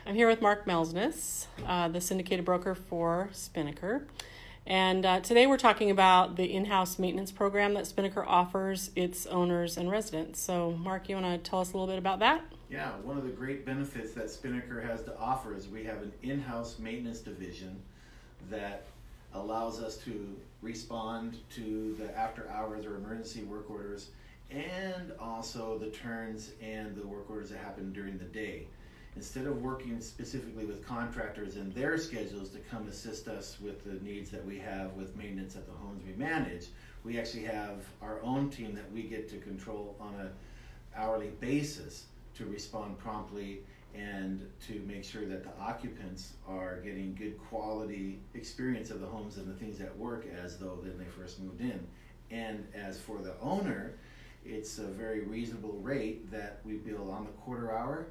I'm here with Mark Melsness, the syndicated broker for Spinnaker. And today we're talking about the in-house maintenance program that Spinnaker offers its owners and residents. So Mark, you want to tell us a little bit about that? Yeah, one of the great benefits that Spinnaker has to offer is we have an in-house maintenance division that allows us to respond to the after hours or emergency work orders, and also the turns and the work orders that happen during the day. Instead of working specifically with contractors and their schedules to come assist us with the needs that we have with maintenance at the homes we manage, we actually have our own team that we get to control on an hourly basis to respond promptly and to make sure that the occupants are getting good quality experience of the homes and the things that work as though when they first moved in. And as for the owner, it's a very reasonable rate that we bill on the quarter hour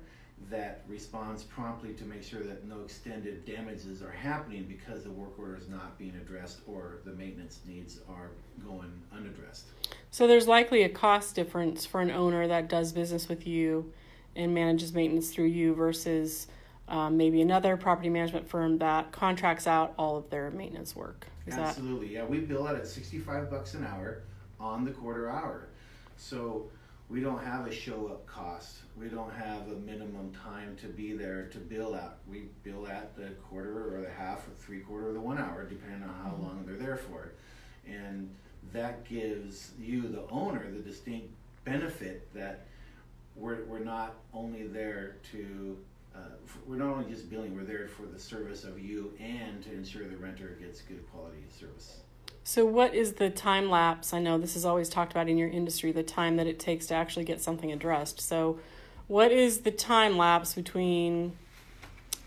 that responds promptly to make sure that no extended damages are happening because the work order is not being addressed or the maintenance needs are going unaddressed. So there's likely a cost difference for an owner that does business with you and manages maintenance through you versus maybe another property management firm that contracts out all of their maintenance work. Absolutely. Yeah, we bill out at $65 an hour on the quarter hour. So we don't have a show up cost. We don't have a minimum time to be there to bill out. We bill at the quarter or the half or 3/4 or the 1 hour, depending on how long they're there for. And that gives you, the owner, the distinct benefit that we're not only there to, we're not only just billing, we're there for the service of you and to ensure the renter gets good quality service. So what is the time lapse? I know this is always talked about in your industry, the time that it takes to actually get something addressed. So what is the time lapse between,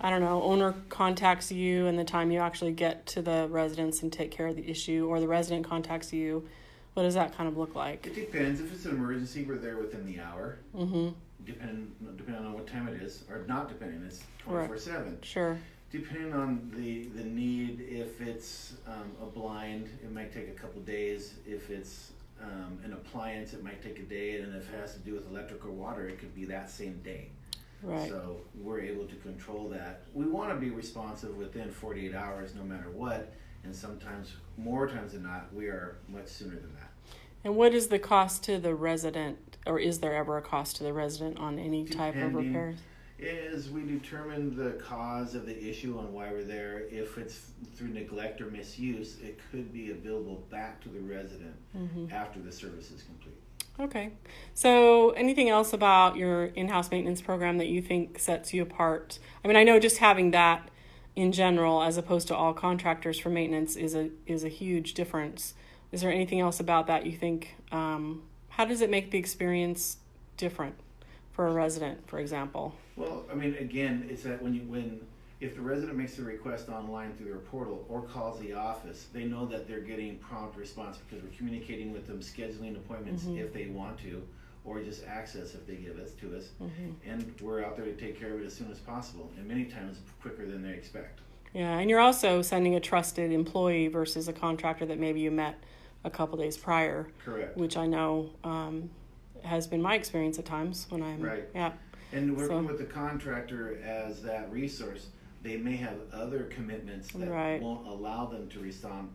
owner contacts you and the time you actually get to the residence and take care of the issue, or the resident contacts you? What does that kind of look like? It depends. If it's an emergency, we're there within the hour. Mm-hmm. Depending on what time it is, or not depending, it's 24/7. Sure. Depending on the need, if it's a blind, it might take a couple days. If it's an appliance, it might take a day. And if it has to do with electric or water, it could be that same day. Right. So we're able to control that. We want to be responsive within 48 hours no matter what. And sometimes, more times than not, we are much sooner than that. And what is the cost to the resident, or is there ever a cost to the resident on any type of repairs? Is we determine the cause of the issue and why we're there. If it's through neglect or misuse, it could be a billable back to the resident after the service is complete. Okay. So anything else about your in-house maintenance program that you think sets you apart? I mean, I know just having that in general as opposed to all contractors for maintenance is a huge difference. Is there anything else about that you think, how does it make the experience different for a resident, for example? Well, I mean, again, it's that if the resident makes a request online through their portal or calls the office, they know that they're getting prompt response because we're communicating with them, scheduling appointments if they want to, or just access if they give it to us. And we're out there to take care of it as soon as possible, and many times quicker than they expect. Yeah, and you're also sending a trusted employee versus a contractor that maybe you met a couple days prior. Correct. Which I know has been my experience at times when I'm right. Yeah. And working with the contractor as that resource, they may have other commitments that won't allow them to respond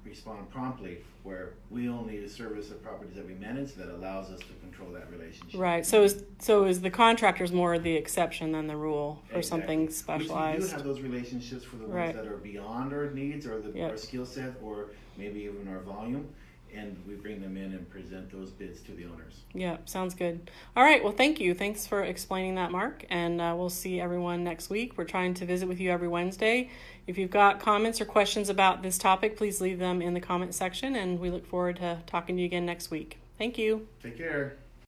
promptly, where we only service the properties that we manage that allows us to control that relationship. Right. So is the contractors more the exception than the rule for something specialized? We do have those relationships for the ones that are beyond our needs or our skill set or maybe even our volume. And we bring them in and present those bids to the owners. Yeah, sounds good. All right, well, thank you. Thanks for explaining that, Mark. And we'll see everyone next week. We're trying to visit with you every Wednesday. If you've got comments or questions about this topic, please leave them in the comment section. And we look forward to talking to you again next week. Thank you. Take care.